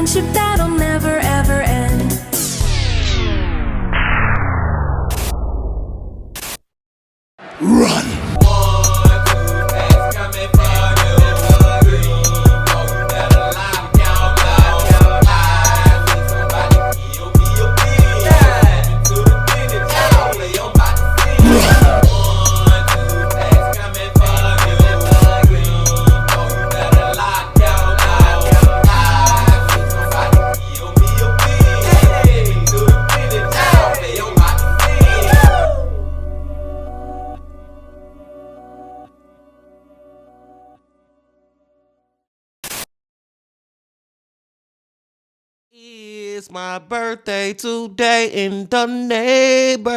friendship that'll never ever end. Run! It's my birthday today in the neighborhood.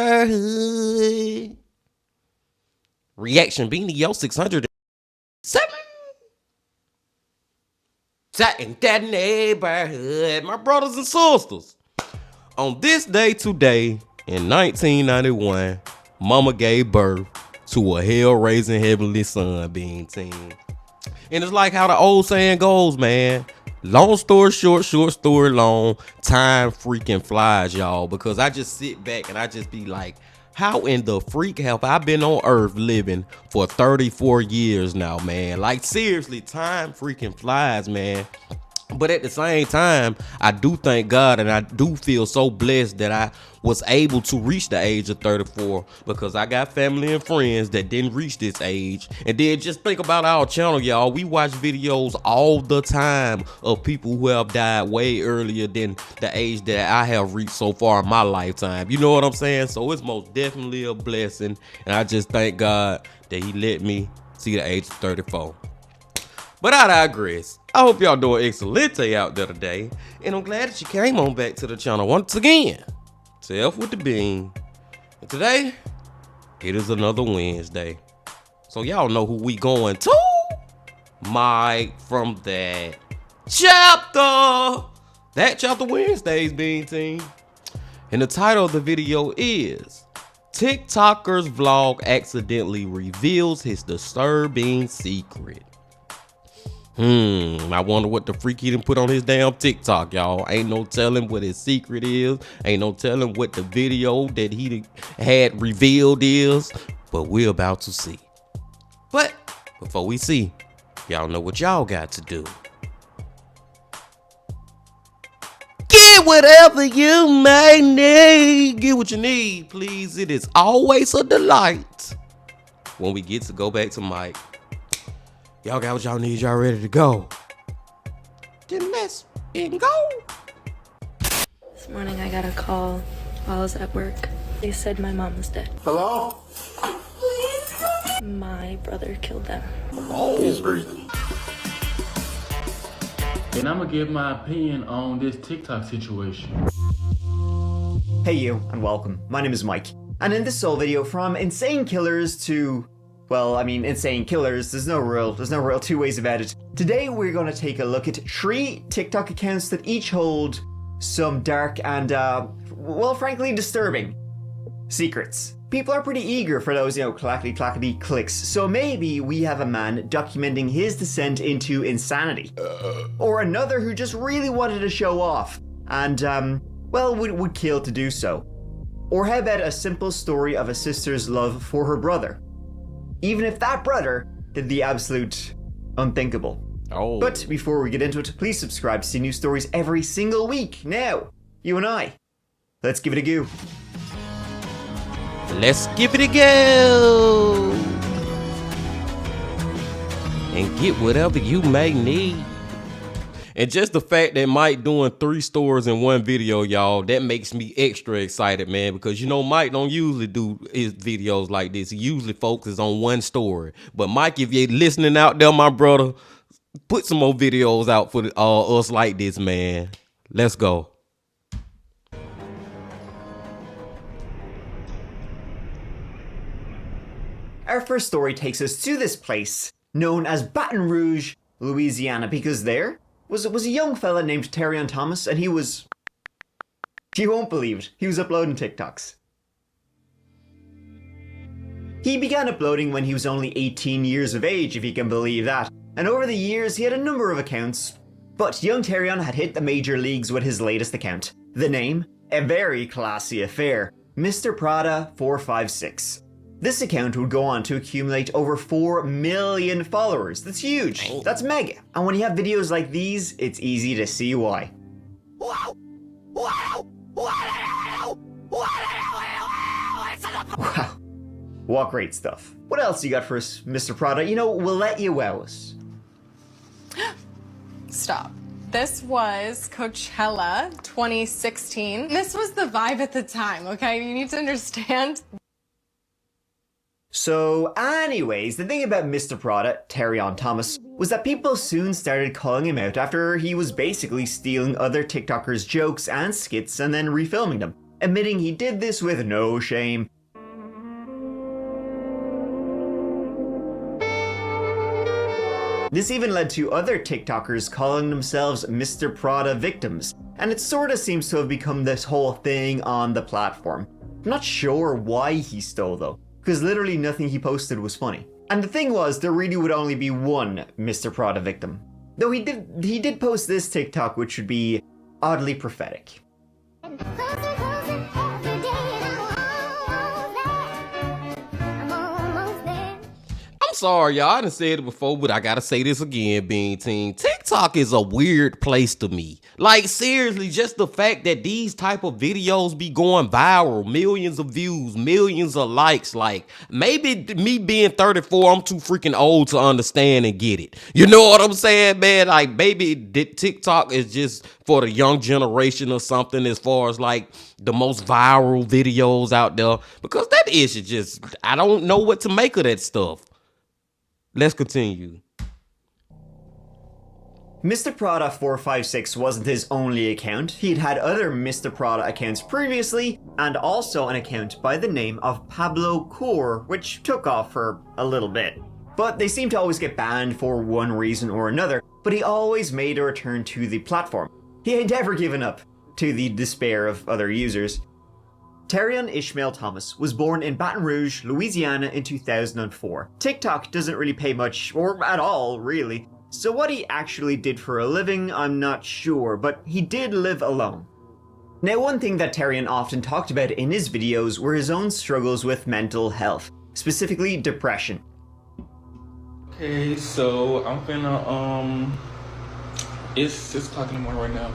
Reaction Beanie Yo 607. Sat in that neighborhood, my brothers and sisters. On this day today in 1991, Mama gave birth to a hell-raising heavenly son, Bean Team. And it's like how the old saying goes, man. Long story short, short story long, time freaking flies, y'all. Because I just sit back and I just be like, how in the freak have I been on earth living for 34 years now, man? Like, seriously, time freaking flies, man. But at the same time, I do thank God and I do feel so blessed that I was able to reach the age of 34 because I got family and friends that didn't reach this age. And then just think about our channel, y'all. We watch videos all the time of people who have died way earlier than the age that I have reached so far in my lifetime. You know what I'm saying? So it's most definitely a blessing. And I just thank God that he let me see the age of 34. But I digress. I hope y'all doing excelente out there today. And I'm glad that you came on back to the channel once again. Self with the Bean. And today, it is another Wednesday. So y'all know who we going to. Mike from that chapter. That chapter Wednesdays, Bean Team. And the title of the video is TikToker's vlog accidentally reveals his disturbing secret. I wonder what the freak he done put on his damn TikTok, y'all. Ain't no telling what his secret is. Ain't no telling what the video that he had revealed is. But we're about to see. But before we see, y'all know what y'all got to do. Get whatever you may need. Get what you need, please. It is always a delight when we get to go back to Mike. Y'all got what y'all need, y'all ready to go. Then let's go. This morning I got a call while I was at work. They said my mom was dead. Hello? My brother killed them. He's breathing. And I'm gonna give my opinion on this TikTok situation. Hey you, and welcome. My name is Mike. And in this sole video, from insane killers to, well, I mean, insane killers, there's no real two ways about it. Today we're gonna take a look at 3 TikTok accounts that each hold some dark and, well, frankly, disturbing secrets. People are pretty eager for those, clackety clicks, so maybe we have a man documenting his descent into insanity. Or another who just really wanted to show off, and, well, would kill to do so. Or how about a simple story of a sister's love for her brother? Even if that brother did the absolute unthinkable. Oh. But before we get into it, please subscribe to see new stories every single week. Now, you and I, let's give it a go. Let's give it a go. And get whatever you may need. And just the fact that Mike doing 3 stories in one video, y'all, that makes me extra excited, man, because you know Mike don't usually do his videos like this. He usually focuses on one story. But Mike, if you're listening out there, my brother, put some more videos out for us like this, man. Let's go. Our first story takes us to this place, known as Baton Rouge, Louisiana, because there was a young fella named Terrion Thomas, and he was, you won't believe it, he was uploading TikToks. He began uploading when he was only 18 years of age, if you can believe that, and over the years he had a number of accounts, But young Terion had hit the major leagues with his latest account. The name? A very classy affair, Mr. Prada 456. This account would go on to accumulate over 4 million followers. That's huge. That's mega. And when you have videos like these, it's easy to see why. Wow. What great stuff. What else you got for us, Mr. Prada? You know, we'll let you wow us. Stop. This was Coachella 2016. This was the vibe at the time, okay? You need to understand. So anyways, the thing about Mr. Prada, Terion Thomas, was that people soon started calling him out after he was basically stealing other TikTokers' jokes and skits and then refilming them, admitting he did this with no shame. This even led to other TikTokers calling themselves Mr. Prada victims, and it sorta seems to have become this whole thing on the platform. I'm not sure why he stole though, because literally nothing he posted was funny. And the thing was, there really would only be one Mr. Prada victim. Though he did post this TikTok, which would be oddly prophetic. Sorry, y'all. I done said it before, but I gotta say this again, Bean Team. TikTok is a weird place to me. Like, seriously, just the fact that these type of videos be going viral, millions of views, millions of likes. Like, maybe me being 34, I'm too freaking old to understand and get it. You know what I'm saying, man? Like, maybe TikTok is just for the young generation or something as far as, like, the most viral videos out there. Because that is just, I don't know what to make of that stuff. Let's continue. Mr. Prada 456 wasn't his only account. He'd had other Mr. Prada accounts previously, and also an account by the name of Pablo Cour, which took off for a little bit. But they seem to always get banned for one reason or another, but he always made a return to the platform. He had never given up, to the despair of other users. Terion Ishmael Thomas was born in Baton Rouge, Louisiana in 2004. TikTok doesn't really pay much, or at all, really. So what he actually did for a living, I'm not sure, but he did live alone. Now, one thing that Terion often talked about in his videos were his own struggles with mental health, specifically depression. Okay, so I'm finna, it's 6 o'clock in the morning right now.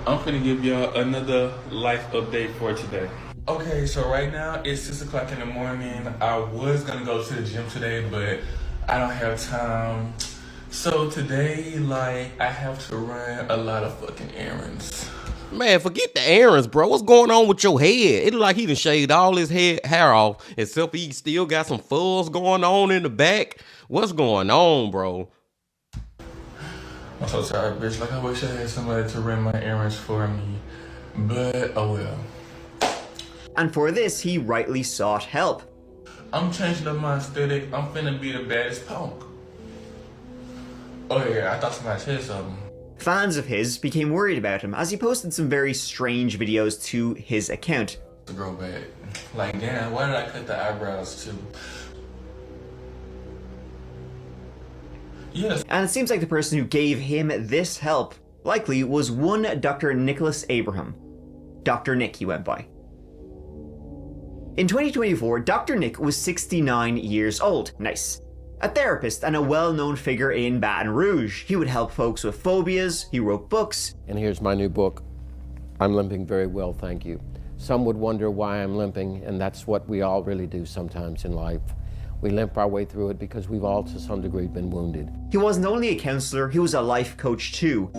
I'm finna give y'all another life update for today. Okay, so right now it's 6 o'clock in the morning. I was gonna go to the gym today, but I don't have time. So today, like, I have to run a lot of fucking errands. Man, forget the errands, bro. What's going on with your head? It look like he done shaved all his hair off, except he still got some fuzz going on in the back. What's going on, bro? I'm so tired, bitch. Like, I wish I had somebody to run my errands for me, but oh well. And for this, he rightly sought help. I'm changing up my aesthetic. I'm finna be the baddest punk. Oh yeah, I thought somebody said something. Fans of his became worried about him as he posted some very strange videos to his account. To grow back. Like, damn, why did I cut the eyebrows too? Yes. And it seems like the person who gave him this help likely was one Dr. Nicholas Abraham. Dr. Nick, he went by. In 2024, Dr. Nick was 69 years old. Nice. A therapist and a well-known figure in Baton Rouge. He would help folks with phobias, he wrote books. And here's my new book. I'm limping very well, thank you. Some would wonder why I'm limping, and that's what we all really do sometimes in life. We limp our way through it because we've all to some degree been wounded. He wasn't only a counselor, he was a life coach too.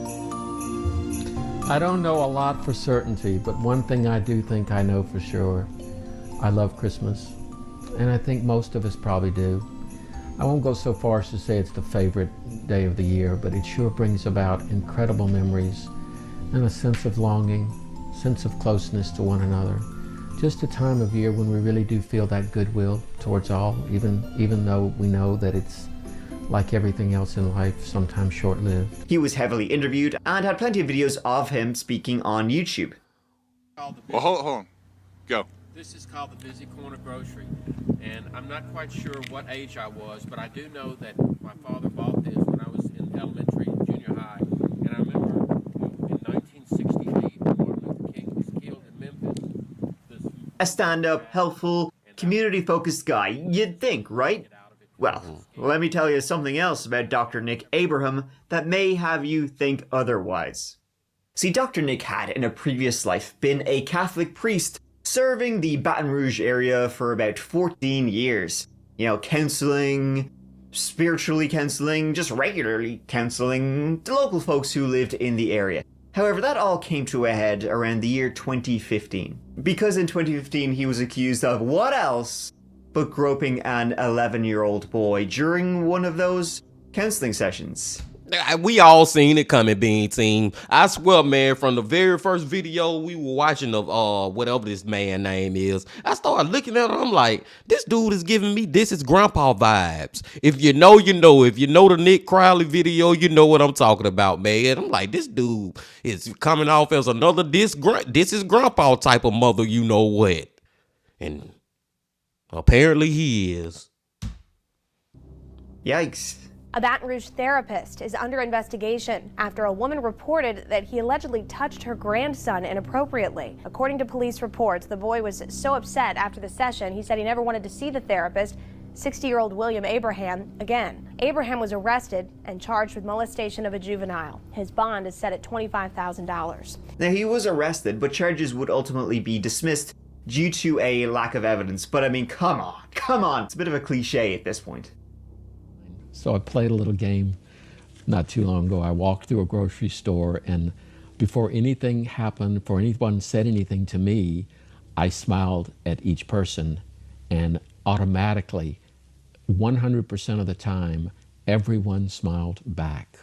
I don't know a lot for certainty, but one thing I do think I know for sure. I love Christmas, and I think most of us probably do. I won't go so far as to say it's the favorite day of the year, but it sure brings about incredible memories and a sense of longing, sense of closeness to one another. Just a time of year when we really do feel that goodwill towards all, even though we know that it's like everything else in life, sometimes short-lived. He was heavily interviewed and had plenty of videos of him speaking on YouTube. Well, hold on. Go. This is called the Busy Corner Grocery, and I'm not quite sure what age I was, but I do know that my father bought this when I was in elementary and junior high, and I remember A stand-up, helpful, community-focused guy, you'd think, right? Well, let me tell you something else about Dr. Nick Abraham that may have you think otherwise. See, Dr. Nick had, in a previous life, been a Catholic priest serving the Baton Rouge area for about 14 years. You know, counseling, spiritually counseling, just regularly counseling the local folks who lived in the area. However, that all came to a head around the year 2015. Because in 2015 he was accused of what else but groping an 11-year-old boy during one of those counseling sessions. We all seen it coming, Bean Team. I swear, man, from the very first video we were watching of whatever this man name is, I started looking at him. I'm like, this dude is giving me this is grandpa vibes. If you know, you know. If you know the Nick Crowley video, you know what I'm talking about, man. I'm like, this dude is coming off as another this is grandpa type of mother, you know what? And apparently he is. Yikes. A Baton Rouge therapist is under investigation after a woman reported that he allegedly touched her grandson inappropriately. According to police reports, the boy was so upset after the session, he said he never wanted to see the therapist, 60-year-old William Abraham, again. Abraham was arrested and charged with molestation of a juvenile. His bond is set at $25,000. Now, he was arrested, but charges would ultimately be dismissed due to a lack of evidence. But I mean, come on. It's a bit of a cliche at this point. So I played a little game not too long ago. I walked through a grocery store, and before anything happened, before anyone said anything to me, I smiled at each person, and automatically, 100% of the time, everyone smiled back.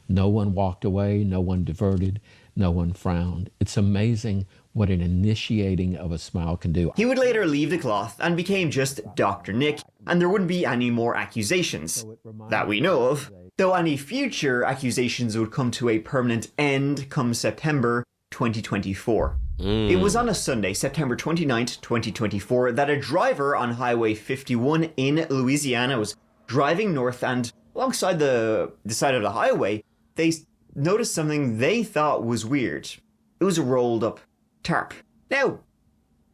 No one walked away, no one diverted, no one frowned. It's amazing what an initiating of a smile can do. He would later leave the cloth and became just Dr. Nick, and there wouldn't be any more accusations that we know of, though any future accusations would come to a permanent end come September 2024. It was on a Sunday, September 29th, 2024, that a driver on Highway 51 in Louisiana was driving north, and alongside the side of the highway, they noticed something they thought was weird. It was a rolled up tarp. Now,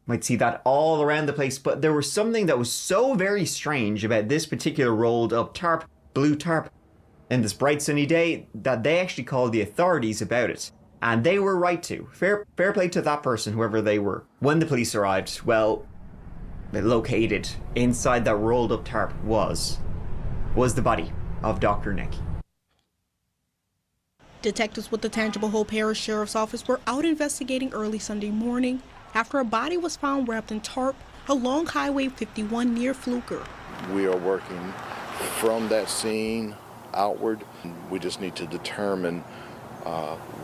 might see that all around the place, but there was something that was so very strange about this particular rolled up tarp, blue tarp, in this bright sunny day that they actually called the authorities about it. And they were right to. Fair play to that person, whoever they were. When the police arrived, well, located inside that rolled up tarp was the body of Dr. Nick. Detectives with the Tangible Hope Parish Sheriff's Office were out investigating early Sunday morning after a body was found wrapped in tarp along Highway 51 near Fluker. We are working from that scene outward. We just need to determine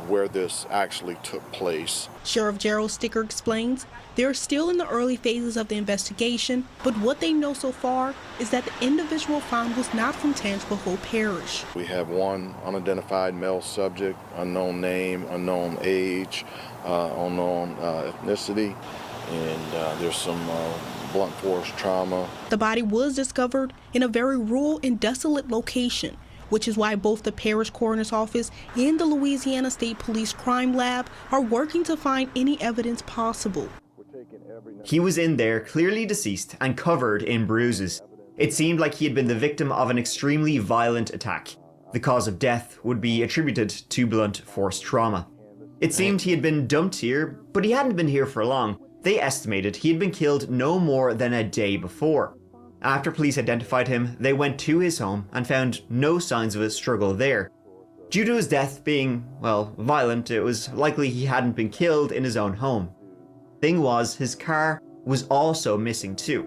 where this actually took place. Sheriff Gerald Sticker explains they're still in the early phases of the investigation, but what they know so far is that the individual found was not from Tangible Hope Parish. We have one unidentified male subject, unknown name, unknown age, unknown ethnicity, and there's some blunt force trauma. The body was discovered in a very rural and desolate location, which is why both the Parish Coroner's Office and the Louisiana State Police Crime Lab are working to find any evidence possible. He was in there, clearly deceased and covered in bruises. It seemed like he had been the victim of an extremely violent attack. The cause of death would be attributed to blunt force trauma. It seemed he had been dumped here, but he hadn't been here for long. They estimated he had been killed no more than a day before. After police identified him, they went to his home and found no signs of a struggle there. Due to his death being, well, violent, it was likely he hadn't been killed in his own home. Thing was, his car was also missing too.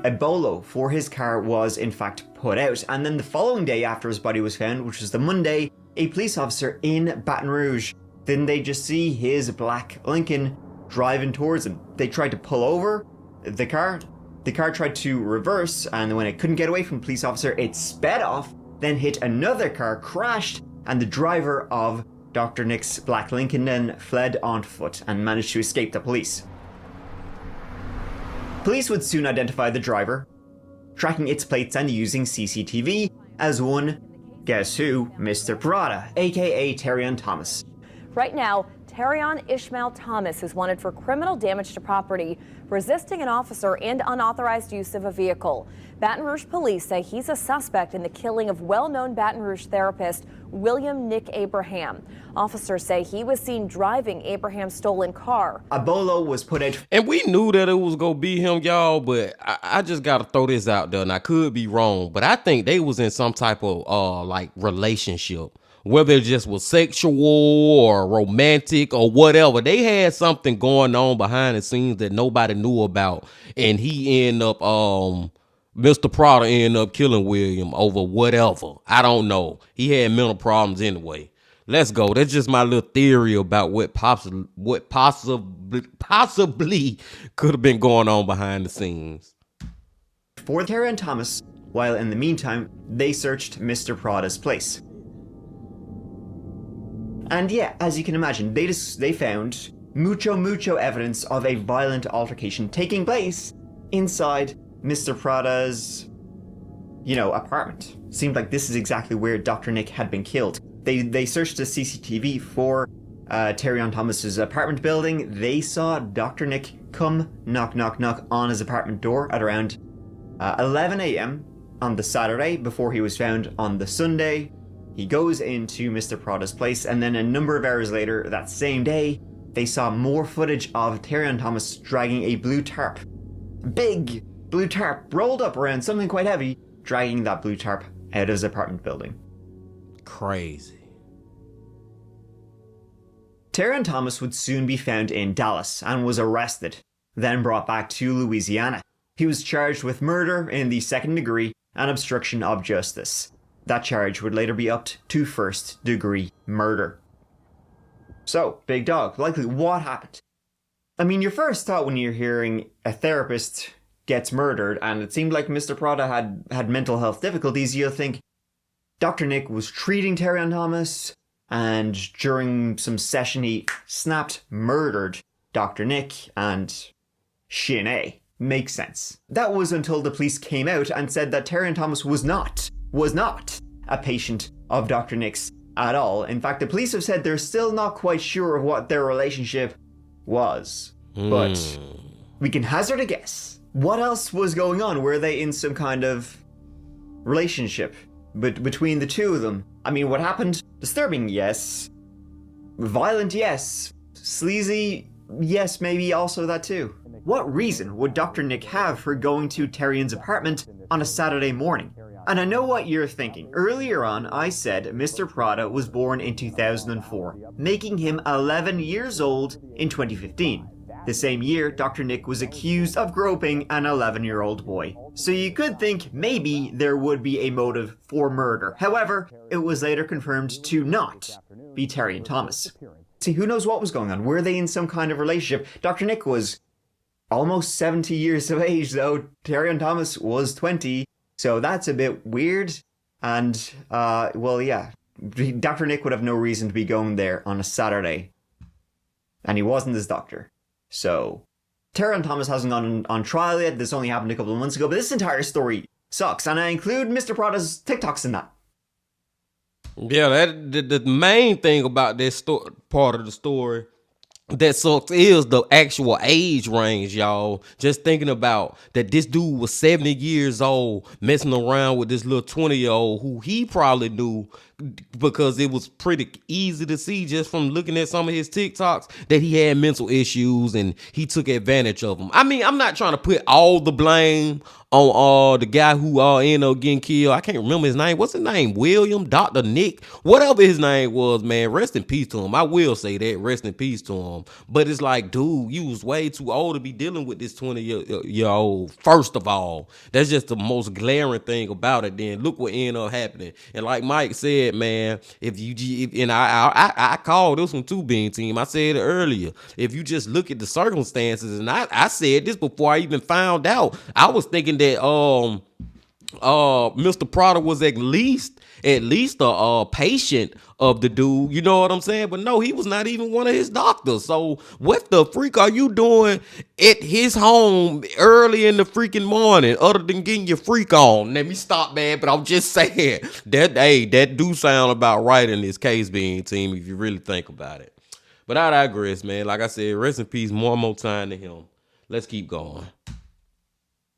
A bolo for his car was in fact put out, and then the following day after his body was found, which was the Monday, a police officer in Baton Rouge, didn't they just see his black Lincoln driving towards him? They tried to pull over the car. The car tried to reverse, and when it couldn't get away from the police officer, it sped off, then hit another car, crashed, and the driver of Dr. Nick's black Lincoln then fled on foot and managed to escape the police. Police would soon identify the driver, tracking its plates and using CCTV as one, guess who, Mr. Parada, aka Terrion Thomas. Right now, Terrion Ishmael Thomas is wanted for criminal damage to property, resisting an officer, and unauthorized use of a vehicle. Baton Rouge police say he's a suspect in the killing of well-known Baton Rouge therapist William Nick Abraham. Officers say he was seen driving Abraham's stolen car. A bolo was put out. And we knew that it was gonna be him, y'all, but I just gotta throw this out there, and I could be wrong, but I think they was in some type of like relationship. Whether it just was sexual or romantic or whatever, they had something going on behind the scenes that nobody knew about, and he ended up Mr. Prada ended up killing William over whatever. I don't know. He had mental problems anyway. Let's go. That's just my little theory about what possibly could have been going on behind the scenes. For Terrion Thomas, while in the meantime, they searched Mr. Prada's place. And yeah, as you can imagine, they found mucho evidence of a violent altercation taking place inside Mr. Prada's, apartment. Seemed like this is exactly where Dr. Nick had been killed. They searched the CCTV for Terrion Thomas's apartment building. They saw Dr. Nick come knock on his apartment door at around 11 a.m. on the Saturday before he was found on the Sunday. He goes into Mr. Prada's place, and then a number of hours later that same day, they saw more footage of Terrion Thomas dragging a blue tarp. Big blue tarp rolled up around something quite heavy, dragging that blue tarp out of his apartment building. Crazy. Terrion Thomas would soon be found in Dallas and was arrested, then brought back to Louisiana. He was charged with murder in the second degree and obstruction of justice. That charge would later be upped to first-degree murder. So, Big Dog, likely what happened? I mean, your first thought when you're hearing a therapist gets murdered, and it seemed like Mr. Prada had mental health difficulties, you'll think Dr. Nick was treating Terrion Thomas, and during some session he snapped, murdered Dr. Nick, and Shin-A. Makes sense. That was until the police came out and said that Terrion Thomas was not a patient of Dr. Nick's at all. In fact, the police have said they're still not quite sure of what their relationship was. But we can hazard a guess. What else was going on? Were they in some kind of relationship between the two of them? I mean, what happened? Disturbing, yes. Violent, yes. Sleazy, yes, maybe also that too. What reason would Dr. Nick have for going to Terrion's apartment on a Saturday morning? And I know what you're thinking. Earlier on, I said Mr. Prada was born in 2004, making him 11 years old in 2015. The same year, Dr. Nick was accused of groping an 11-year-old boy. So you could think maybe there would be a motive for murder. However, it was later confirmed to not be Terrion Thomas. See, who knows what was going on? Were they in some kind of relationship? Dr. Nick was almost 70 years of age, though. Terrion Thomas was 20. So that's a bit weird, and, well, yeah, Dr. Nick would have no reason to be going there on a Saturday, and he wasn't his doctor. So, Terrion Thomas hasn't gone on trial yet. This only happened a couple of months ago, but this entire story sucks, and I include Mr. Prada's TikToks in that. Yeah, the main thing about this part of the story that sucks is the actual age range, y'all. Just thinking about that this dude was 70 years old messing around with this little 20-year-old who he probably knew because it was pretty easy to see just from looking at some of his TikToks that he had mental issues and he took advantage of them. I mean, I'm not trying to put all the blame on the guy who ended up getting killed. I can't remember his name. What's his name? William, Dr. Nick, whatever his name was, man. Rest in peace to him. I will say that. Rest in peace to him. But it's like, dude, you was way too old to be dealing with this 20-year-old. First of all, that's just the most glaring thing about it. Then look what ended up happening. And like Mike said, man, and I called this one too, Bean Team. I said it earlier. If you just look at the circumstances, and I said this before I even found out, I was thinking that Mr. Prada was at least a patient of the dude, you know what I'm saying? But no, he was not even one of his doctors. So what the freak are you doing at his home early in the freaking morning other than getting your freak on? Let me stop, man, but I'm just saying that do sound about right in this case, Being Team, if you really think about it. But I digress, man. Like I said, rest in peace, more time to him. Let's keep going.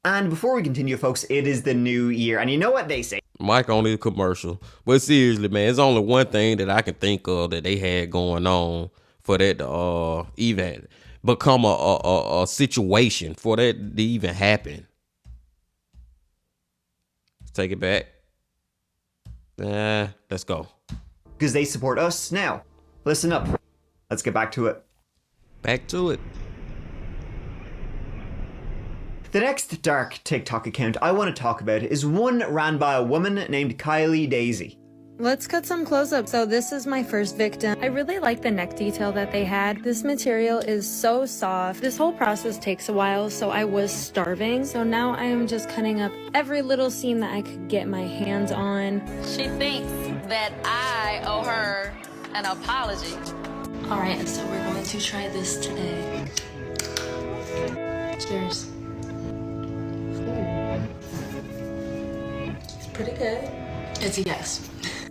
And before we continue, folks, it is the new year. And you know what they say? Mike only a commercial. But seriously, man, it's only one thing that I can think of that they had going on for that to even become a situation, for that to even happen. Let's take it back. Let's go. Because they support us now. Listen up. Let's get back to it. Back to it. The next dark TikTok account I want to talk about is one ran by a woman named Kylie Daisy. Let's cut some close-ups. So this is my first victim. I really like the neck detail that they had. This material is so soft. This whole process takes a while, so I was starving. So now I am just cutting up every little seam that I could get my hands on. She thinks that I owe her an apology. All right, so we're going to try this today. Cheers. It's pretty good. It's a yes.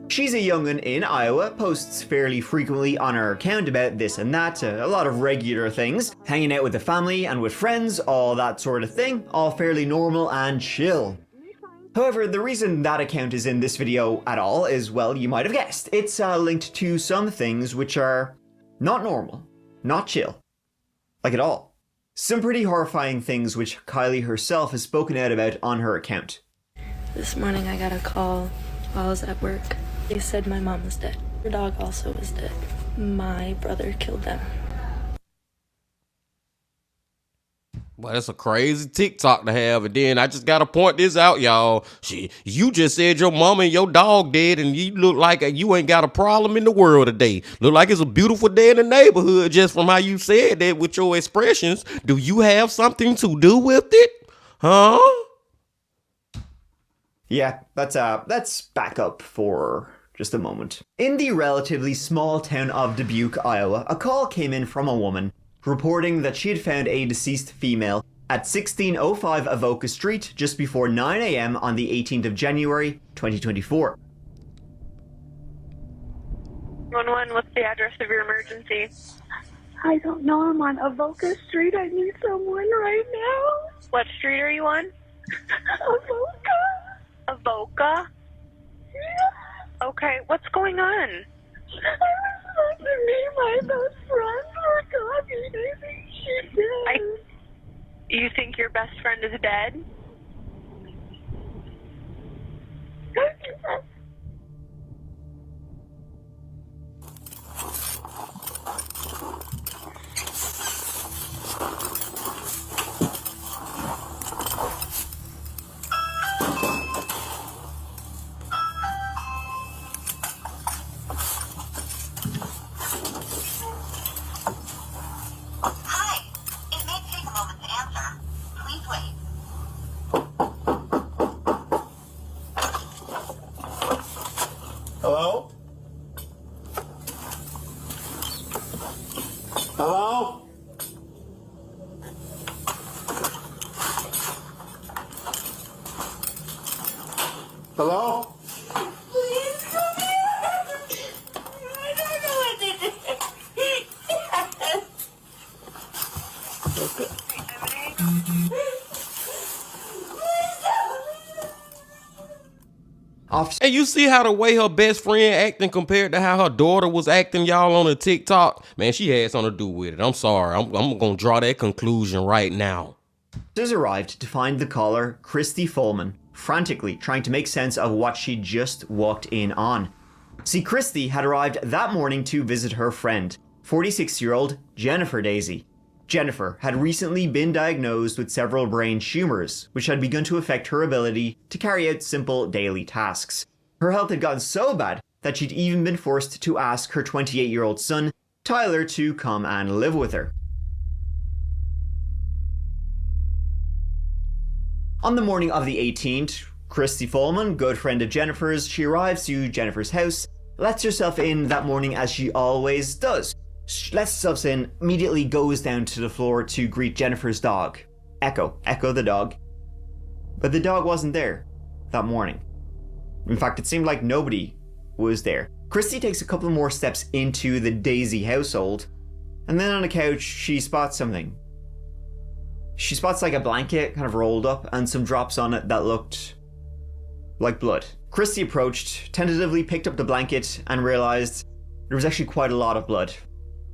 She's a young'un in Iowa, posts fairly frequently on her account about this and that, a lot of regular things, hanging out with the family and with friends, all that sort of thing, all fairly normal and chill. However, the reason that account is in this video at all is, well, you might have guessed, it's linked to some things which are not normal, not chill, like at all. Some pretty horrifying things which Kylie herself has spoken out about on her account. This morning I got a call while I was at work. They said my mom was dead. Her dog also was dead. My brother killed them. Well, that's a crazy TikTok to have. And then I just gotta point this out, y'all. You just said your mama and your dog dead, and you look like you ain't got a problem in the world today. Look like it's a beautiful day in the neighborhood just from how you said that with your expressions. Do you have something to do with it? Huh? Yeah, let's back up for just a moment. In the relatively small town of Dubuque, Iowa, a call came in from a woman reporting that she had found a deceased female at 1605 Avoca Street just before 9 a.m. on the 18th of January, 2024. 911, what's the address of your emergency? I don't know, I'm on Avoca Street. I need someone right now. What street are you on? Avoca? Yeah. Okay, what's going on? I was supposed to meet my best friend for coffee. I think she's dead. You think your best friend is dead? Hello? Hello? Hello? Please come here. I don't know what to do. And you see how the way her best friend acting compared to how her daughter was acting, y'all, on the TikTok? Man, she had something to do with it. I'm sorry. I'm going to draw that conclusion right now. Officers arrived to find the caller, Christy Folman, frantically trying to make sense of what she just walked in on. See, Christy had arrived that morning to visit her friend, 46-year-old Jennifer Daisy. Jennifer had recently been diagnosed with several brain tumors, which had begun to affect her ability to carry out simple daily tasks. Her health had gotten so bad that she'd even been forced to ask her 28-year-old son, Tyler, to come and live with her. On the morning of the 18th, Christy Folman, good friend of Jennifer's, she arrives to Jennifer's house, lets herself in that morning as she always does. She lets herself in, immediately goes down to the floor to greet Jennifer's dog, Echo the dog. But the dog wasn't there that morning. In fact, it seemed like nobody was there. Christy takes a couple more steps into the Daisy household, And then on the couch, she spots something. She spots like a blanket kind of rolled up and some drops on it that looked like blood. Christy approached, tentatively picked up the blanket and realized there was actually quite a lot of blood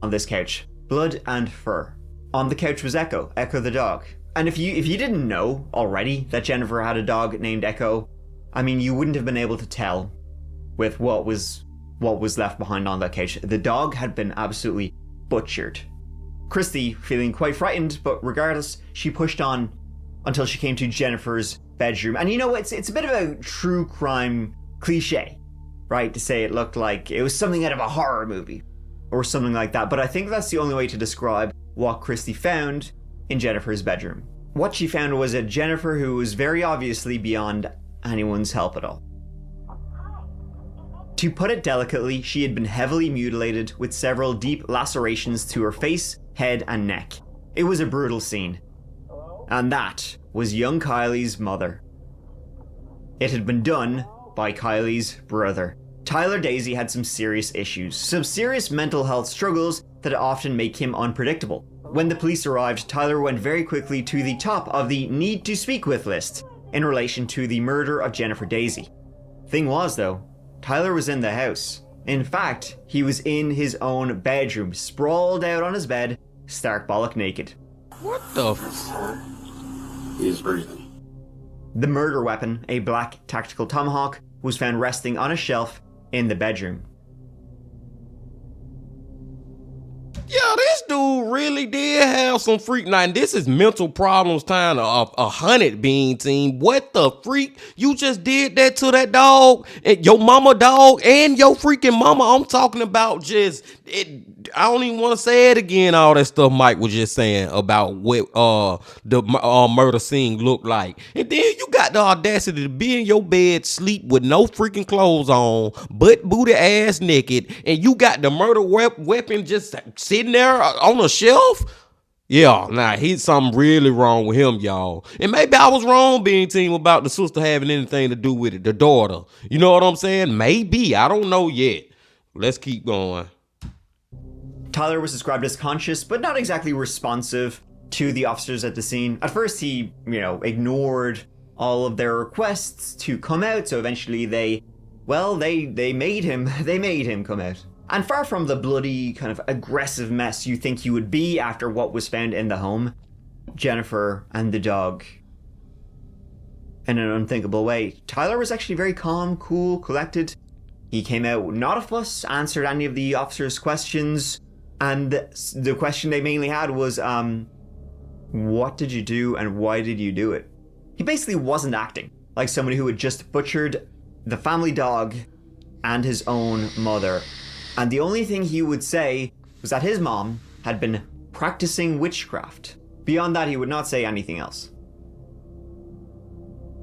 on this couch. Blood and fur. On the couch was Echo the dog. And if you didn't know already that Jennifer had a dog named Echo, I mean, you wouldn't have been able to tell with what was left behind on that couch. The dog had been absolutely butchered. Christy, feeling quite frightened, but regardless, she pushed on until she came to Jennifer's bedroom. And you know, it's a bit of a true crime cliche, right? To say it looked like it was something out of a horror movie or something like that. But I think that's the only way to describe what Christy found in Jennifer's bedroom. What she found was a Jennifer who was very obviously beyond anyone's help at all. To put it delicately, she had been heavily mutilated with several deep lacerations to her face, head, and neck. It was a brutal scene. And that was young Kylie's mother. It had been done by Kylie's brother. Tyler Daisy had some serious issues, some serious mental health struggles that often make him unpredictable. When the police arrived, Tyler went very quickly to the top of the need to speak with list in relation to the murder of Jennifer Daisy. Thing was though, Tyler was in the house. In fact, he was in his own bedroom, sprawled out on his bed, stark bollock naked. What the f? He is breathing. The murder weapon, a black tactical tomahawk, was found resting on a shelf in the bedroom. Yeah, this dude really did have some freak. Now, and this is mental problems time of a 100 being team. What the freak? You just did that to that dog, and your mama dog, and your freaking mama. I'm talking about just it. I don't even want to say it again. All that stuff Mike was just saying about what the murder scene looked like, and then you got the audacity to be in your bed, sleep with no freaking clothes on, butt booty ass naked, and you got the murder weapon just sitting there on a shelf. Yeah, nah, he's something really wrong with him, y'all. And maybe I was wrong being team about the sister having anything to do with it, the daughter. You know what I'm saying? Maybe. I don't know yet. Let's keep going. Tyler was described as conscious, but not exactly responsive to the officers at the scene. At first, he, ignored all of their requests to come out, so eventually they made him come out. And far from the bloody, kind of aggressive mess you think you would be after what was found in the home, Jennifer and the dog, in an unthinkable way, Tyler was actually very calm, cool, collected. He came out not a fuss, answered any of the officers' questions, and the question they mainly had was, what did you do and why did you do it? He basically wasn't acting like somebody who had just butchered the family dog and his own mother. And the only thing he would say was that his mom had been practicing witchcraft. Beyond that, he would not say anything else.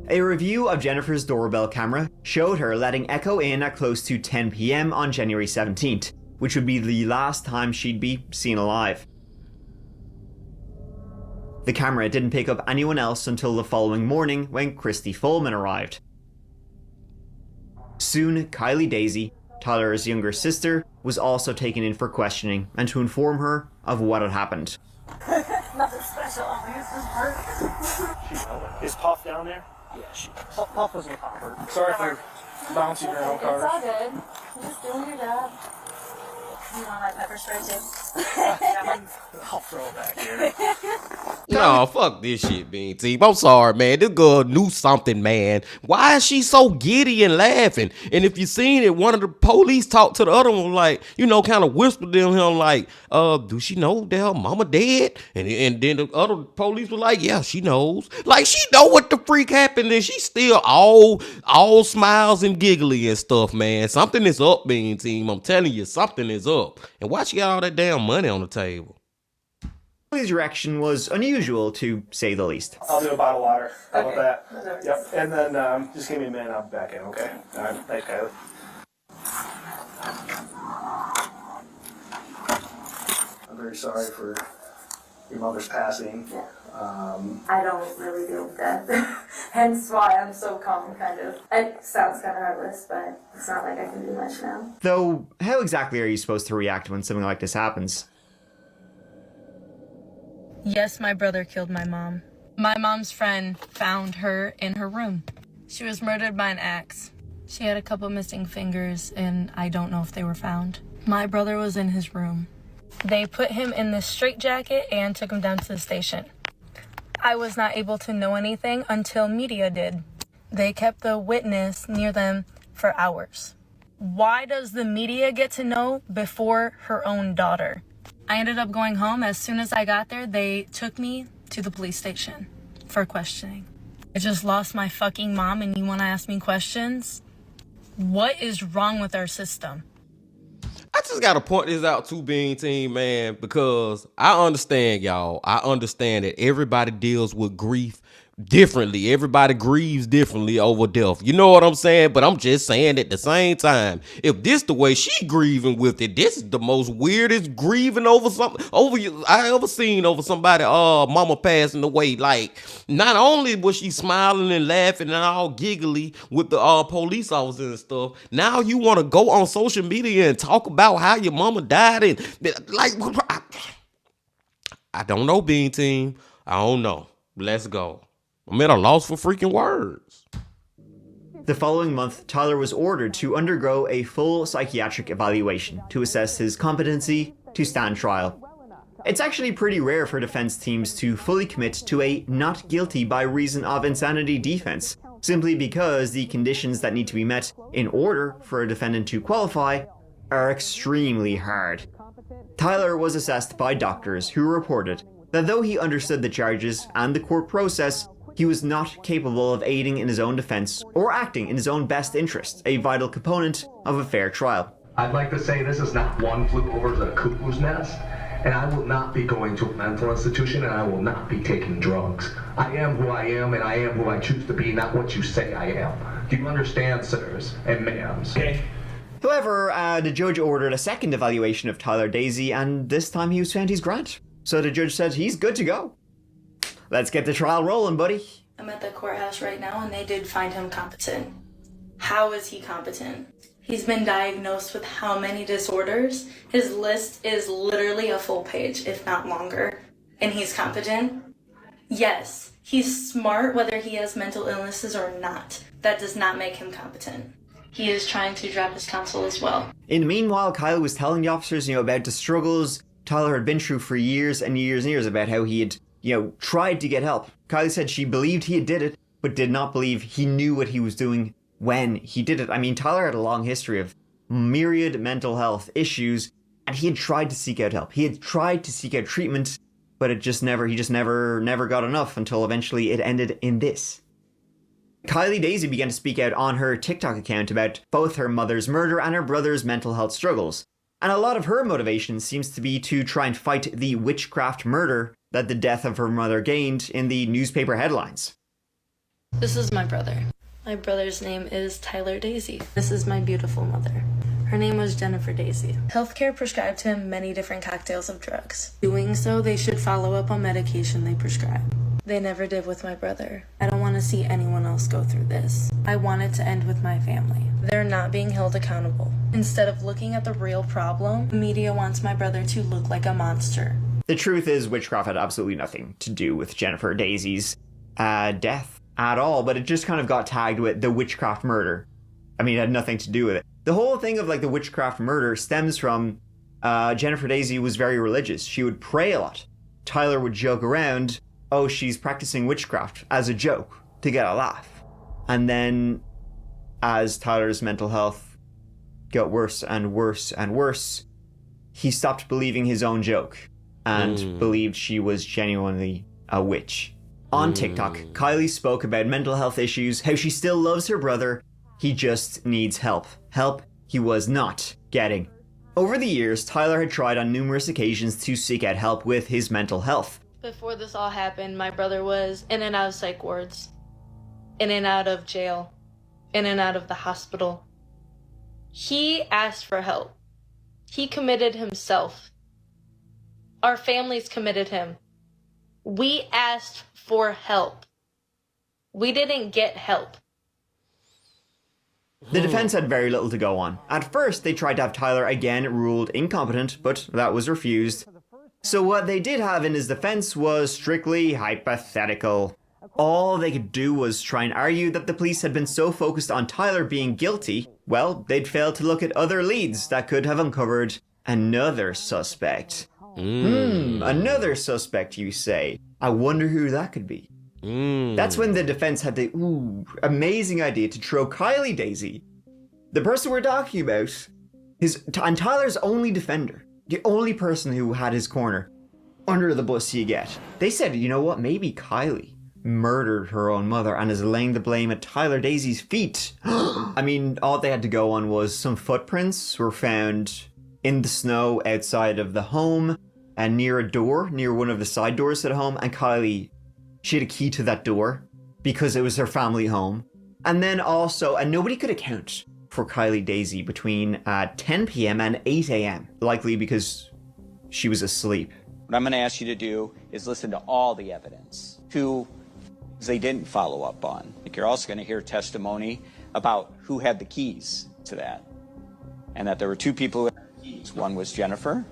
A review of Jennifer's doorbell camera showed her letting Echo in at close to 10 p.m. on January 17th, which would be the last time she'd be seen alive. The camera didn't pick up anyone else until the following morning when Christy Folman arrived. Soon, Kylie Daisy, Tyler's younger sister, was also taken in for questioning and to inform her of what had happened. Nothing special. Is Puff down there? Yeah, Puff was with Hopper. Sorry for bouncing your own car. It's all good. You're just doing your job. You want my pepper spray too? I'll throw it back here. No, fuck this shit, Bean Team. I'm sorry, man. This girl knew something, man. Why is she so giddy and laughing? And if you seen it, one of the police talked to the other one, like, kind of whispered to him, like, do she know that her mama dead? And then the other police were like, yeah, she knows. Like, she know what the freak happened, and she's still all smiles and giggly and stuff, man. Something is up, Bean Team. I'm telling you, something is up. And why she got all that damn money on the table? His reaction was unusual, to say the least. I'll do a bottle of water. How about that? Yep. And then just give me a minute. I'll be back in, okay? All right. Thanks, Kylie. I'm very sorry for your mother's passing. Yeah. I don't really deal with that. Hence why I'm so calm, kind of. It sounds kind of heartless, but it's not like I can do much now. Though, how exactly are you supposed to react when something like this happens? Yes, my brother killed my mom. My mom's friend found her in her room. She was murdered by an axe. She had a couple missing fingers, and I don't know if they were found. My brother was in his room. They put him in this straitjacket and took him down to the station. I was not able to know anything until media did. They kept the witness near them for hours. Why does the media get to know before her own daughter? I ended up going home. As soon as I got there, they took me to the police station for questioning. I just lost my fucking mom and you want to ask me questions? What is wrong with our system? I just gotta point this out to Bean Team, man, because I understand, y'all. I understand that everybody deals with grief differently. Everybody grieves differently over death. You know what I'm saying? But I'm just saying at the same time, if this the way she grieving with it, this is the most weirdest grieving over something I ever seen over somebody mama passing away. Like, not only was she smiling and laughing and all giggly with the police officers and stuff, now you want to go on social media and talk about how your mama died and like, I don't know, Bean Team. I don't know. Let's go. I'm at a loss for freaking words. The following month, Tyler was ordered to undergo a full psychiatric evaluation to assess his competency to stand trial. It's actually pretty rare for defense teams to fully commit to a not guilty by reason of insanity defense, simply because the conditions that need to be met in order for a defendant to qualify are extremely hard. Tyler was assessed by doctors who reported that though he understood the charges and the court process, he was not capable of aiding in his own defense or acting in his own best interest, a vital component of a fair trial. I'd like to say this is not one flew over the cuckoo's nest, and I will not be going to a mental institution, and I will not be taking drugs. I am who I am, and I am who I choose to be, not what you say I am. Do you understand, sirs and ma'ams? Okay. However, the judge ordered a second evaluation of Tyler Daisy, and this time he was found he's grand. So the judge said he's good to go. Let's get the trial rolling, buddy. I'm at the courthouse right now and they did find him competent. How is he competent? He's been diagnosed with how many disorders? His list is literally a full page, if not longer. And he's competent? Yes. He's smart whether he has mental illnesses or not. That does not make him competent. He is trying to drop his counsel as well. In the meanwhile, Kyle was telling the officers, about the struggles Tyler had been through for years and years and years about how he had, tried to get help. Kylie said she believed he did it, but did not believe he knew what he was doing when he did it. I mean, Tyler had a long history of myriad mental health issues, and he had tried to seek out help. He had tried to seek out treatment, but he just never got enough until eventually it ended in this. Kylie Daisy began to speak out on her TikTok account about both her mother's murder and her brother's mental health struggles. And a lot of her motivation seems to be to try and fight the witchcraft murder that the death of her mother gained in the newspaper headlines. This is my brother. My brother's name is Tyler Daisy. This is my beautiful mother. Her name was Jennifer Daisy. Healthcare prescribed him many different cocktails of drugs. Doing so, they should follow up on medication they prescribe. They never did with my brother. I don't want to see anyone else go through this. I want it to end with my family. They're not being held accountable. Instead of looking at the real problem, the media wants my brother to look like a monster. The truth is, witchcraft had absolutely nothing to do with Jennifer Daisy's death at all, but it just kind of got tagged with the witchcraft murder. I mean, it had nothing to do with it. The whole thing of the witchcraft murder stems from Jennifer Daisy was very religious. She would pray a lot. Tyler would joke around, oh, she's practicing witchcraft as a joke to get a laugh. And then as Tyler's mental health got worse and worse and worse, he stopped believing his own joke and believed she was genuinely a witch. On TikTok, Kylie spoke about mental health issues, how she still loves her brother, he just needs help. Help he was not getting. Over the years, Tyler had tried on numerous occasions to seek out help with his mental health. Before this all happened, my brother was in and out of psych wards, in and out of jail, in and out of the hospital. He asked for help. He committed himself. Our families committed him. We asked for help. We didn't get help. The defense had very little to go on. At first, they tried to have Tyler again ruled incompetent, but that was refused. So what they did have in his defense was strictly hypothetical. All they could do was try and argue that the police had been so focused on Tyler being guilty, well, they'd failed to look at other leads that could have uncovered another suspect. Another suspect, you say? I wonder who that could be. That's when the defense had the amazing idea to throw Kylie Daisy, the person we're talking about, and Tyler's only defender, the only person who had his corner, under the bus you get. They said, you know what, maybe Kylie murdered her own mother and is laying the blame at Tyler Daisy's feet. I mean, all they had to go on was some footprints were found in the snow outside of the home and near a door, near one of the side doors to the home, and Kylie, she had a key to that door because it was her family home. And then also, and nobody could account for Kylie Daisy between 10 p.m. and 8 a.m., likely because she was asleep. What I'm going to ask you to do is listen to all the evidence. Who they didn't follow up on. Like, you're also going to hear testimony about who had the keys to that. And that there were two people who had the keys. One was Jennifer,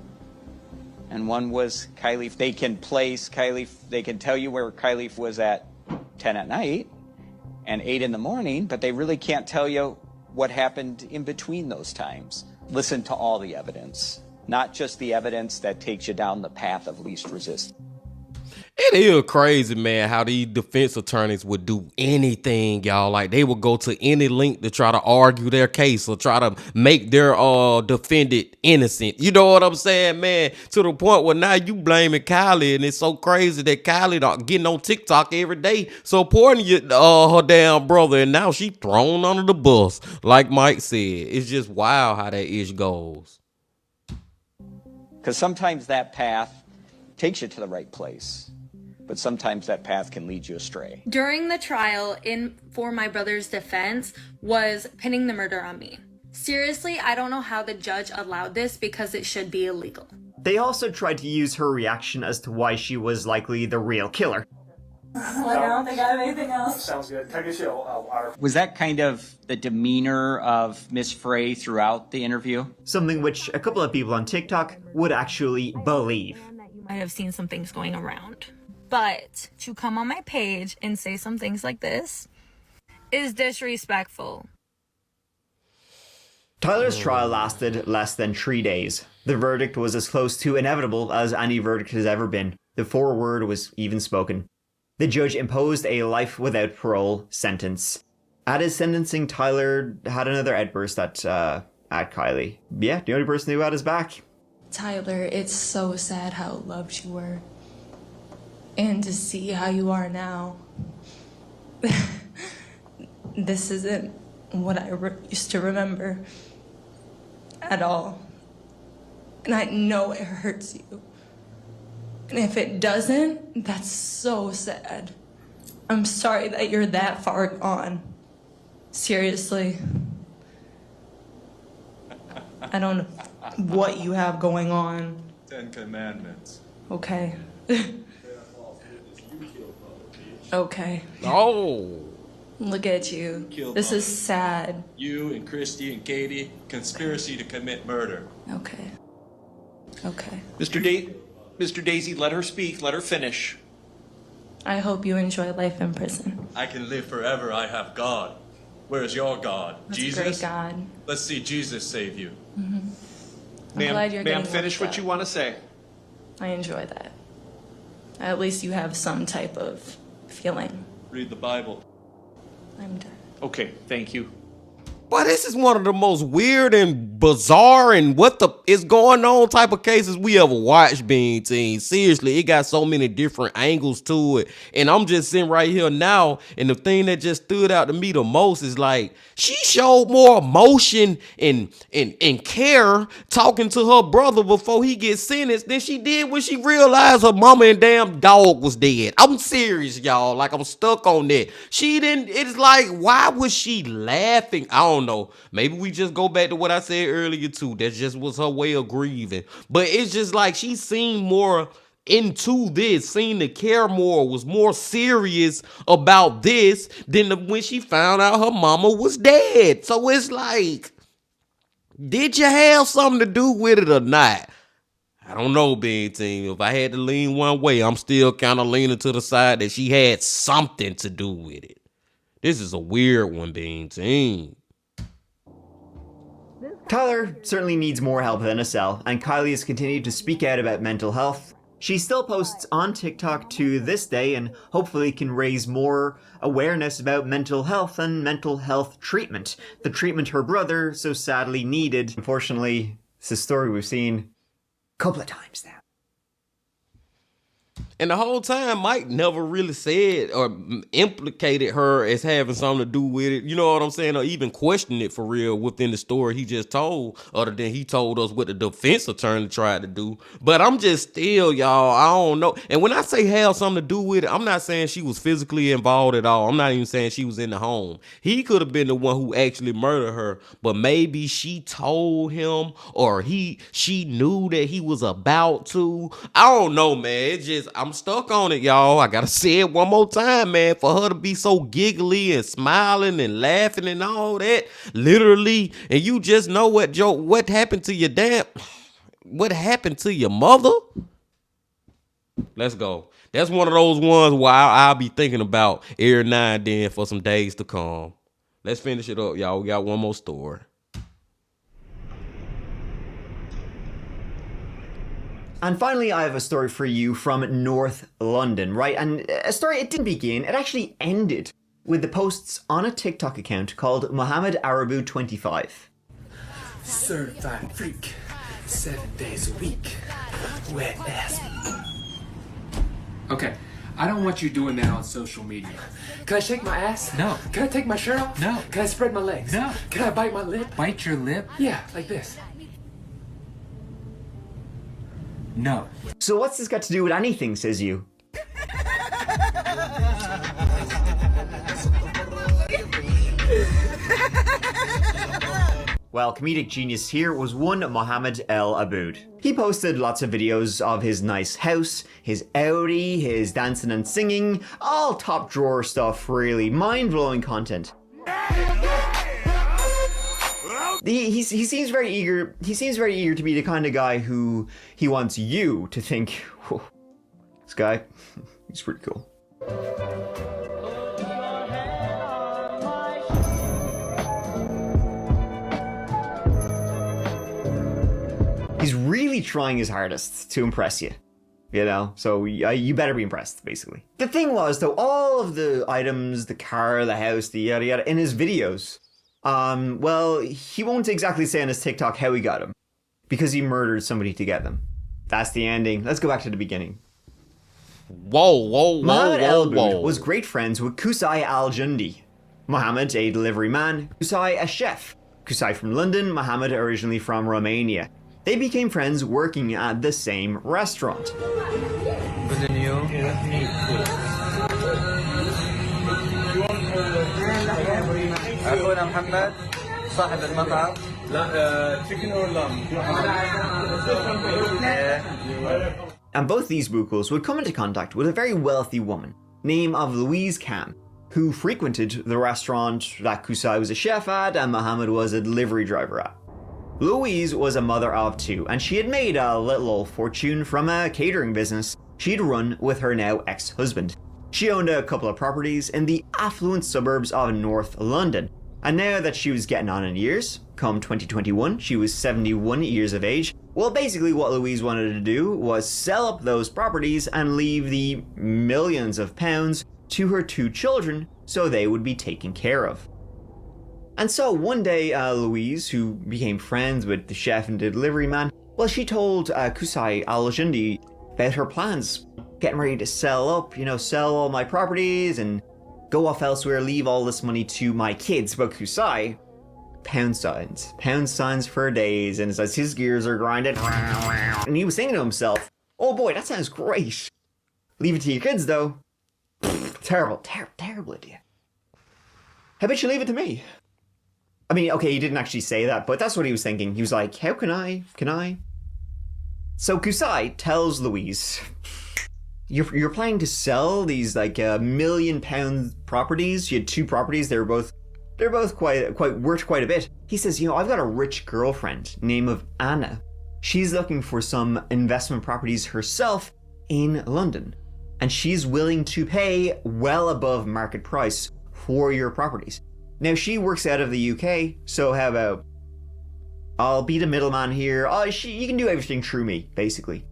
and one was Kylie. They can place Kylie, they can tell you where Kylie was at 10 at night and 8 in the morning, but they really can't tell you what happened in between those times. Listen to all the evidence, not just the evidence that takes you down the path of least resistance. It is crazy, man, how these defense attorneys would do anything, y'all. Like, they would go to any length to try to argue their case or try to make their defendant innocent. You know what I'm saying, man? To the point where now you blaming Kylie, and it's so crazy that Kylie getting on TikTok every day supporting her damn brother, and now she thrown under the bus, like Mike said. It's just wild how that ish goes. Because sometimes that path takes you to the right place, but sometimes that path can lead you astray. During the trial for my brother's defense was pinning the murder on me. Seriously, I don't know how the judge allowed this because it should be illegal. They also tried to use her reaction as to why she was likely the real killer. I don't think I have anything else. Sounds good. Can I get you a water? Was that kind of the demeanor of Miss Frey throughout the interview? Something which a couple of people on TikTok would actually believe. I have seen some things going around. But to come on my page and say some things like this is disrespectful. Tyler's trial lasted less than 3 days. The verdict was as close to inevitable as any verdict has ever been. The foreword was even spoken. The judge imposed a life without parole sentence. At his sentencing, Tyler had another outburst at Kylie. Yeah, the only person who had his back. Tyler, it's so sad how loved you were. And to see how you are now. This isn't what I used to remember at all. And I know it hurts you. And if it doesn't, that's so sad. I'm sorry that you're that far gone. Seriously. I don't know what you have going on. 10 Commandments. Okay. Okay. Oh. Look at you. This is sad. You and Christy and Katie, conspiracy to commit murder. Okay. Okay. Mr. Daisy, let her speak. Let her finish. I hope you enjoy life in prison. I can live forever. I have God. Where's your God? That's Jesus? a great God. Let's see Jesus save you. Mm-hmm. Ma'am, finish what you want to say. I enjoy that. At least you have some type of feeling. Read the Bible. I'm done. Okay, thank you. But this is one of the most weird and bizarre and what the is going on type of cases we ever watched, Bean Team. Seriously, it got so many different angles to it. And I'm just sitting right here now, and the thing that just stood out to me the most is like, she showed more emotion and care talking to her brother before he gets sentenced than she did when she realized her mama and damn dog was dead. I'm serious, y'all. Like, I'm stuck on that. She didn't, it's like, why was she laughing? I don't know. Maybe we just go back to what I said earlier too. That just was her way of grieving. But it's just like she seemed more into this, seemed to care more, was more serious about this than when she found out her mama was dead. So it's like, did you have something to do with it or not? I don't know, Bean Team. If I had to lean one way, I'm still kind of leaning to the side that she had something to do with it. This is a weird one, Bean Team. Tyler certainly needs more help than a cell, and Kylie has continued to speak out about mental health. She still posts on TikTok to this day and hopefully can raise more awareness about mental health and mental health treatment. The treatment her brother so sadly needed. Unfortunately, it's a story we've seen a couple of times now. And the whole time, Mike never really said or implicated her as having something to do with it. You know what I'm saying? Or even questioned it for real within the story he just told, other than he told us what the defense attorney tried to do. But I'm just still, y'all, I don't know. And when I say have something to do with it, I'm not saying she was physically involved at all. I'm not even saying she was in the home. He could have been the one who actually murdered her, but maybe she told him or she knew that he was about to. I don't know, man. It's just, I'm stuck on it, y'all. I gotta say it one more time, man. For her to be so giggly and smiling and laughing and all that, literally, and you just know what happened to your what happened to your mother? Let's go. That's one of those ones where I'll be thinking about every now and then for some days to come. Let's finish it up, y'all. We got one more story. And finally, I have a story for you from North London, right? And a story, it didn't begin, it actually ended with the posts on a TikTok account called Mohammed Arabu 25. Certified freak, 7 days a week, wet ass. Okay, I don't want you doing that on social media. Can I shake my ass? No. Can I take my shirt off? No. Can I spread my legs? No. Can I bite my lip? Bite your lip? Yeah, like this. No. So what's this got to do with anything, says you? Well, comedic genius here was one Mohammed El Aboud. He posted lots of videos of his nice house, his Audi, his dancing and singing, all top drawer stuff really, mind-blowing content. He seems very eager. He seems very eager to be the kind of guy who he wants you to think, whoa, this guy, he's pretty cool. He's really trying his hardest to impress you, you know? So you better be impressed, basically. The thing was, though, all of the items, the car, the house, the yada yada, in his videos, well, he won't exactly say on his TikTok how he got them, because he murdered somebody to get them. That's the ending. Let's go back to the beginning. Mohammed El Aboud was great friends with Qusay Al-Jundi. Mohammed, a delivery man, Qusay, a chef. Qusay from London, Mohammed originally from Romania. They became friends working at the same restaurant. And both these bucals would come into contact with a very wealthy woman, name of Louise Cam, who frequented the restaurant that Qusay was a chef at and Mohammed was a delivery driver at. Louise was a mother of two, and she had made a little old fortune from a catering business she'd run with her now ex-husband. She owned a couple of properties in the affluent suburbs of North London, and now that she was getting on in years, come 2021, she was 71 years of age. Well, basically what Louise wanted to do was sell up those properties and leave the millions of pounds to her two children so they would be taken care of. And so one day, Louise, who became friends with the chef and the delivery man, well, she told Qusay Al-Jundi about her plans, getting ready to sell up, you know, sell all my properties and go off elsewhere, leave all this money to my kids. But Qusay, pound signs for days, and as his gears are grinding, and he was thinking to himself, oh boy, that sounds great. Leave it to your kids, though. Terrible idea. How about you leave it to me? I mean, okay, he didn't actually say that, but that's what he was thinking. He was like, how can I? So Qusay tells Louise, you're planning to sell these like £1 million properties. You had two properties. They're both quite worth quite a bit. He says, you know, I've got a rich girlfriend named of Anna. she's looking for some investment properties herself in London. And she's willing to pay well above market price for your properties. Now, she works out of the UK, so how about, I'll be the middleman here. You can do everything through me, basically.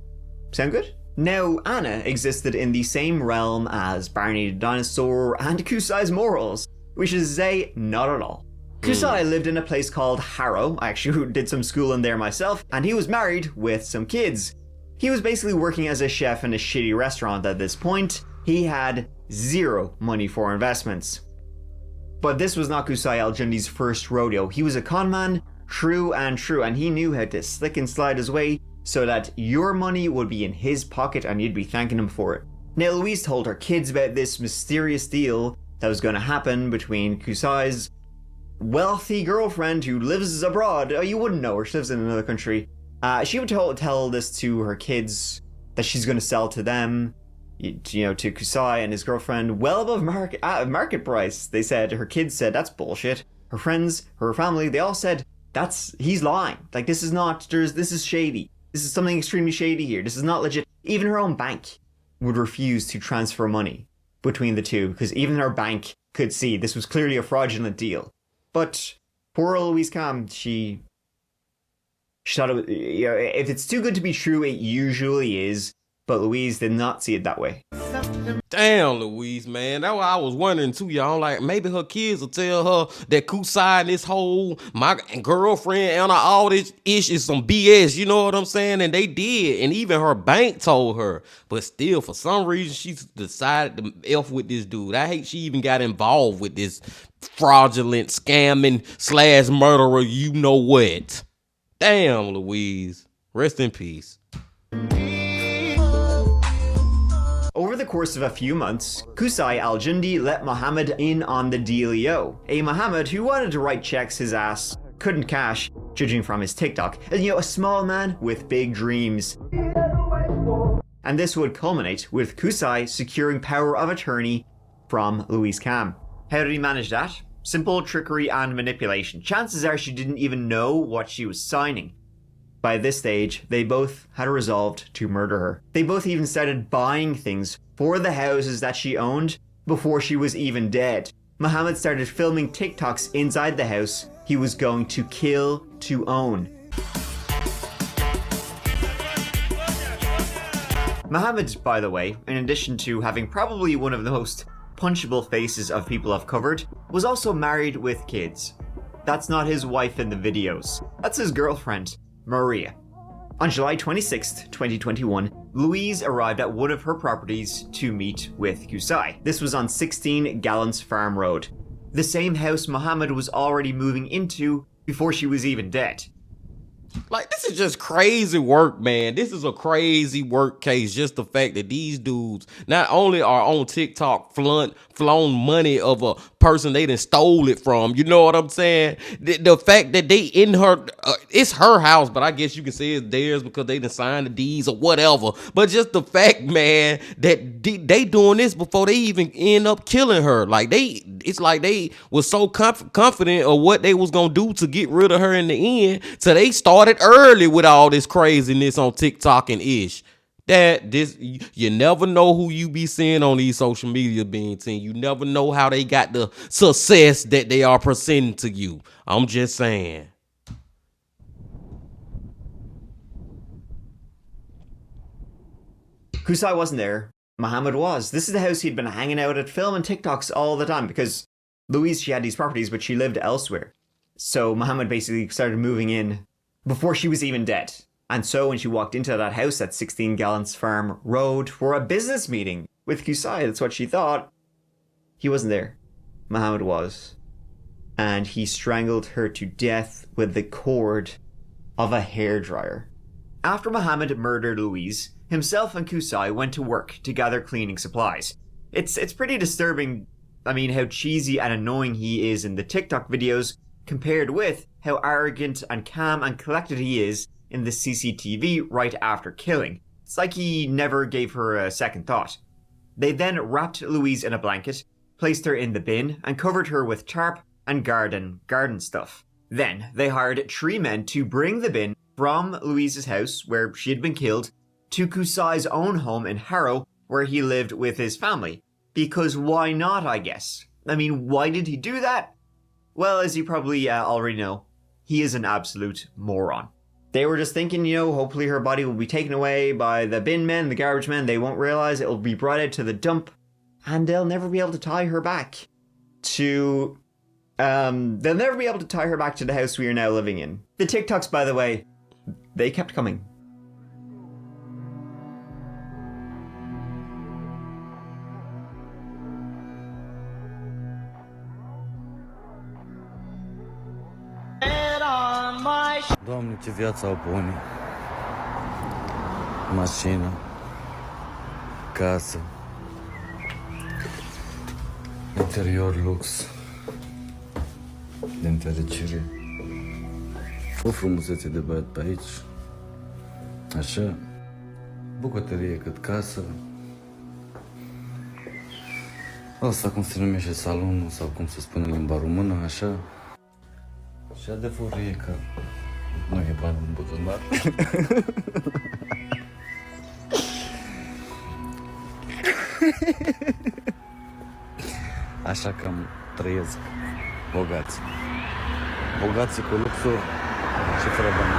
Sound good? Now, Anna existed in the same realm as Barney the Dinosaur and Kusai's morals, which is to say, not at all. Kusai lived in a place called Harrow. I actually did some schooling there myself, and he was married with some kids. He was basically working as a chef in a shitty restaurant at this point. He had zero money for investments. But this was not Kusai Al-Jundi's first rodeo. He was a con man, true, and he knew how to slick and slide his way so that your money would be in his pocket and you'd be thanking him for it. Now, Louise told her kids about this mysterious deal that was going to happen between Kusai's wealthy girlfriend who lives abroad. Oh, you wouldn't know her, she lives in another country. She would tell this to her kids, that she's going to sell to them, to Kusai and his girlfriend, well above market price. They said, her kids said, that's bullshit. Her friends, her family, they all said, he's lying. Like, this is shady. This is something extremely shady here. This is not legit. Even her own bank would refuse to transfer money between the two, because even her bank could see this was clearly a fraudulent deal. But poor Louise Cam, she thought it was, if it's too good to be true, it usually is. But Louise did not see it that way. Damn, Louise, man. That's what I was wondering too, y'all. Like, maybe her kids will tell her that Kusai and this whole, my girlfriend and all this ish is some BS, you know what I'm saying? And they did. And even her bank told her. But still, for some reason, she decided to F with this dude. I hate she even got involved with this fraudulent scamming / murderer, you know what. Damn, Louise. Rest in peace. Over the course of a few months, Kusai Al-Jundi let Mohammed in on the dealio. A Mohammed who wanted to write checks his ass couldn't cash, judging from his TikTok. And a small man with big dreams. And this would culminate with Kusai securing power of attorney from Louise Cam. How did he manage that? Simple trickery and manipulation. Chances are she didn't even know what she was signing. By this stage, they both had resolved to murder her. They both even started buying things for the houses that she owned before she was even dead. Mohammed started filming TikToks inside the house he was going to kill to own. Mohammed, by the way, in addition to having probably one of the most punchable faces of people I've covered, was also married with kids. That's not his wife in the videos. That's his girlfriend, Maria. On July 26th, 2021, Louise arrived at one of her properties to meet with Kusai. This was on 16 Gallants Farm Road, the same house Mohammed was already moving into before she was even dead. Like, this is just crazy work, man. This is a crazy work case. Just the fact that these dudes not only are on TikTok flown money of a person they done stole it from. You know what I'm saying? The fact that they in her, it's her house, but I guess you can say it's theirs because they done signed the deeds or whatever. But just the fact, man, that they doing this before they even end up killing her. Like, it's like they was so confident of what they was gonna do to get rid of her in the end, so they started early with all this craziness on TikTok and ish. You never know who you be seeing on these social media beings, and you never know how they got the success that they are presenting to you. I'm just saying. Kusai wasn't there. Mohammed was. This is the house he'd been hanging out at, filming TikToks all the time, because Louise, she had these properties, but she lived elsewhere. So Mohammed basically started moving in before she was even dead. And so when she walked into that house at 16 Gallants Farm Road for a business meeting with Kusai, that's what she thought, he wasn't there. Mohammed was. And he strangled her to death with the cord of a hairdryer. After Mohammed murdered Louise, himself and Kusai went to work to gather cleaning supplies. It's pretty disturbing, how cheesy and annoying he is in the TikTok videos compared with how arrogant and calm and collected he is in the CCTV right after killing. It's like he never gave her a second thought. They then wrapped Louise in a blanket, placed her in the bin, and covered her with tarp and garden stuff. Then they hired 3 men to bring the bin from Louise's house, where she had been killed, to Kusai's own home in Harrow, where he lived with his family. Because why not, I guess? I mean, why did he do that? Well, as you probably already know, he is an absolute moron. They were just thinking, hopefully her body will be taken away by the bin men, the garbage men. They won't realize it will be brought out to the dump, and they'll never be able to tie her back to... they'll never be able to tie her back to the house we are now living in. The TikToks, by the way, they kept coming. Doamne, ce viață au pe unii. Mașină, casă, interior lux, din fericire. O frumusețe de băiat pe aici, așa, bucătărie cât casă. Asta cum se numește salonul sau cum se spune în limba română, așa. Și adevărul e că nu e bani în buzunar. Așa că îmi trăiesc bogați. Bogați cu luxuri și fără bani.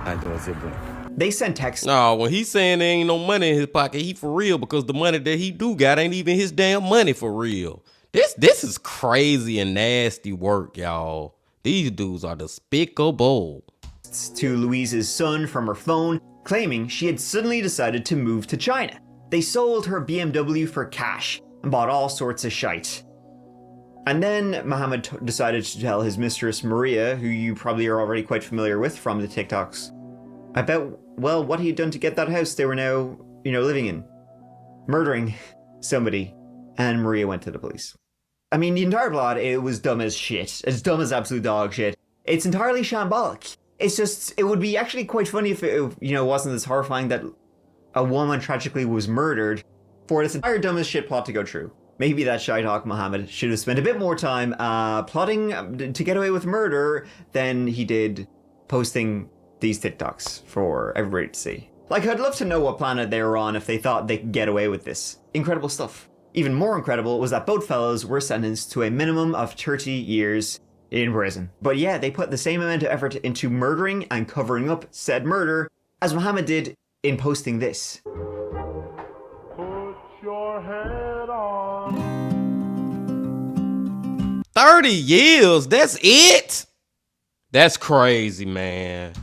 Hai, o zi bună. They sent texts. No, when he's saying there ain't no money in his pocket, he for real, because the money that he do got ain't even his damn money for real. This is crazy and nasty work, y'all. These dudes are despicable. To Louise's son from her phone, claiming she had suddenly decided to move to China. They sold her BMW for cash and bought all sorts of shite. And then Mohammed decided to tell his mistress Maria, who you probably are already quite familiar with from the TikToks, about, well, what he'd done to get that house they were now, living in. Murdering somebody. And Maria went to the police. I mean, the entire plot, it was dumb as shit. It's dumb as absolute dog shit. It's entirely shambolic. It's just, it would be actually quite funny if it, wasn't as horrifying that a woman tragically was murdered for this entire dumb as shit plot to go true. Maybe that Shithawk Mohammed should have spent a bit more time plotting to get away with murder than he did posting these TikToks for everybody to see. Like, I'd love to know what planet they were on if they thought they could get away with this. Incredible stuff. Even more incredible was that both fellows were sentenced to a minimum of 30 years in prison. But yeah, they put the same amount of effort into murdering and covering up said murder as Mohammed did in posting this. Put your head on. 30 years, that's it? That's crazy, man.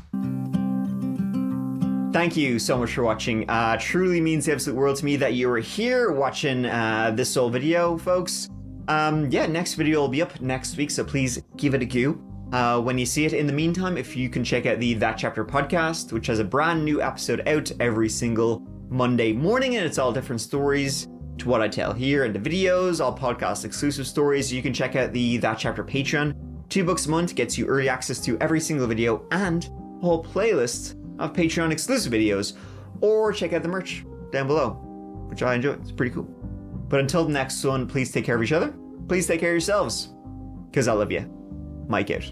Thank you so much for watching. Truly means the absolute world to me that you are here watching this whole video, folks. Next video will be up next week, so please give it a go. When you see it, in the meantime, if you can check out the That Chapter podcast, which has a brand new episode out every single Monday morning, and it's all different stories to what I tell here in the videos, all podcast exclusive stories. You can check out the That Chapter Patreon. $2 a month gets you early access to every single video and a whole playlist of Patreon exclusive videos, or check out the merch down below, which I enjoy. It's pretty cool. But until the next one, please take care of each other. Please take care of yourselves, because I love you. Mike out.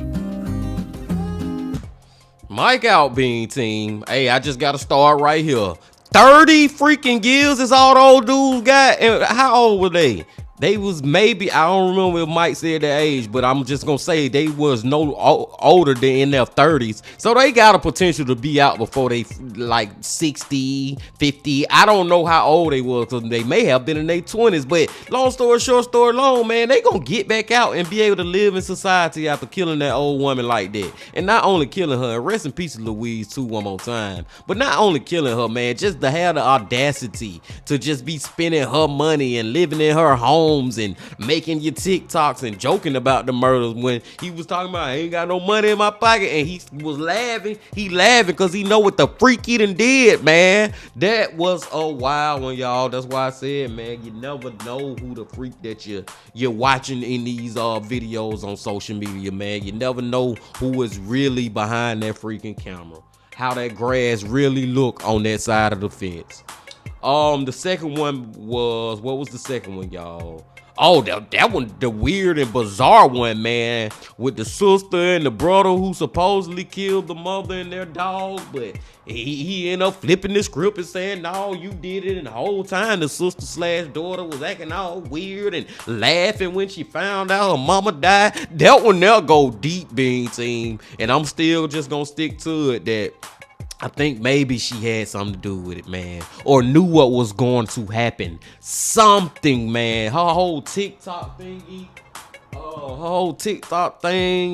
Mike out, Bean Team. Hey, I just got to start right here. 30 freaking years is all those dudes got. And how old were they? They was maybe, I don't remember if Mike said their age, but I'm just going to say they was no older than in their 30s. So they got a potential to be out before they like 60, 50. I don't know how old they was, because they may have been in their 20s. But long story short, story long, man, they going to get back out and be able to live in society after killing that old woman like that. And not only killing her, and rest in peace Louise too one more time. But not only killing her, man, just to have the audacity to just be spending her money and living in her home and making your TikToks and joking about the murders, when he was talking about, I ain't got no money in my pocket, and he was laughing. He laughing because he know what the freak he done did, man. That was a wild one, y'all. That's why I said, man, you never know who the freak that you're watching in these videos on social media, man. You never know who is really behind that freaking camera, how that grass really look on that side of the fence. The second one was, what was the second one, y'all? Oh, that one, the weird and bizarre one, man, with the sister and the brother who supposedly killed the mother and their dog, but he ended up flipping the script and saying, no, you did it, and the whole time the sister/daughter was acting all weird and laughing when she found out her mama died. That one there go deep, Bean Team, and I'm still just gonna stick to it that I think maybe she had something to do with it, man, or knew what was going to happen. Something, man. Her whole TikTok thingy,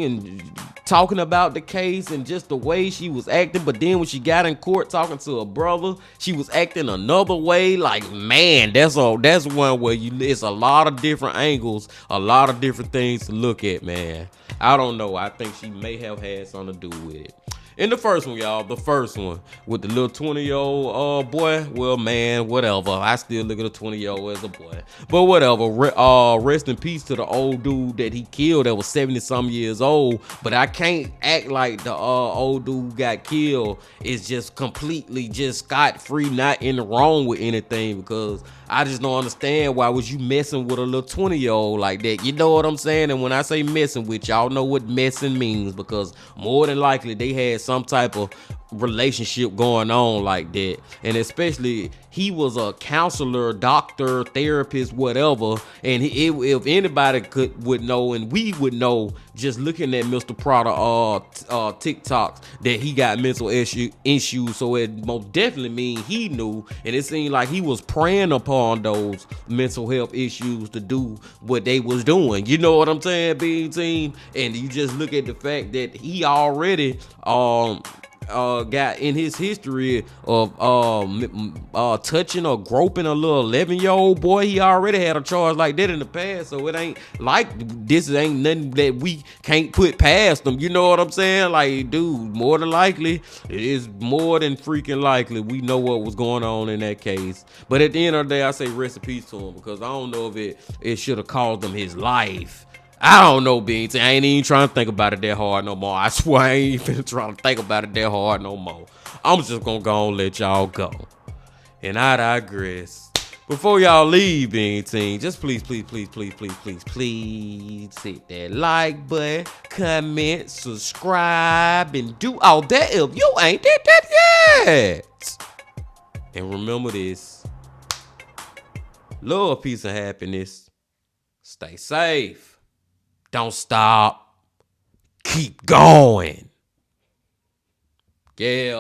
and talking about the case and just the way she was acting. But then when she got in court talking to her brother, she was acting another way. Like, man, that's one where it's a lot of different angles, a lot of different things to look at, man. I don't know. I think she may have had something to do with it. In the first one, y'all, the first one with the little 20-year-old boy, well, man, whatever. I still look at a 20-year-old as a boy. But whatever. Rest in peace to the old dude that he killed that was 70-some years old. But I can't act like the old dude got killed is just completely just scot-free, not in the wrong with anything, because I just don't understand why was you messing with a little 20-year-old like that. You know what I'm saying? And when I say messing with, y'all know what messing means, because more than likely they had some type of relationship going on like that. And especially he was a counselor, doctor, therapist, whatever, and if anybody would know, and we would know just looking at Mr. Prada TikToks, that he got mental issues. So it most definitely mean he knew, and it seemed like he was preying upon those mental health issues to do what they was doing. You know what I'm saying, Bean Team? And you just look at the fact that he already got in his history of touching or groping a little 11-year-old boy. He already had a charge like that in the past, so it ain't like this ain't nothing that we can't put past them. You know what I'm saying? Like, dude, more than likely, it is more than freaking likely we know what was going on in that case. But at the end of the day, I say rest in peace to him, because I don't know if it should have cost him his life. I don't know, Beans. I ain't even trying to think about it that hard no more. I swear I ain't even trying to think about it that hard no more. I'm just gonna go and let y'all go. And I digress. Before y'all leave, Bean Team, just please hit that like button, comment, subscribe, and do all that if you ain't did that yet. And remember this. Love, peace, and happiness. Stay safe. Don't stop. Keep going. Yeah.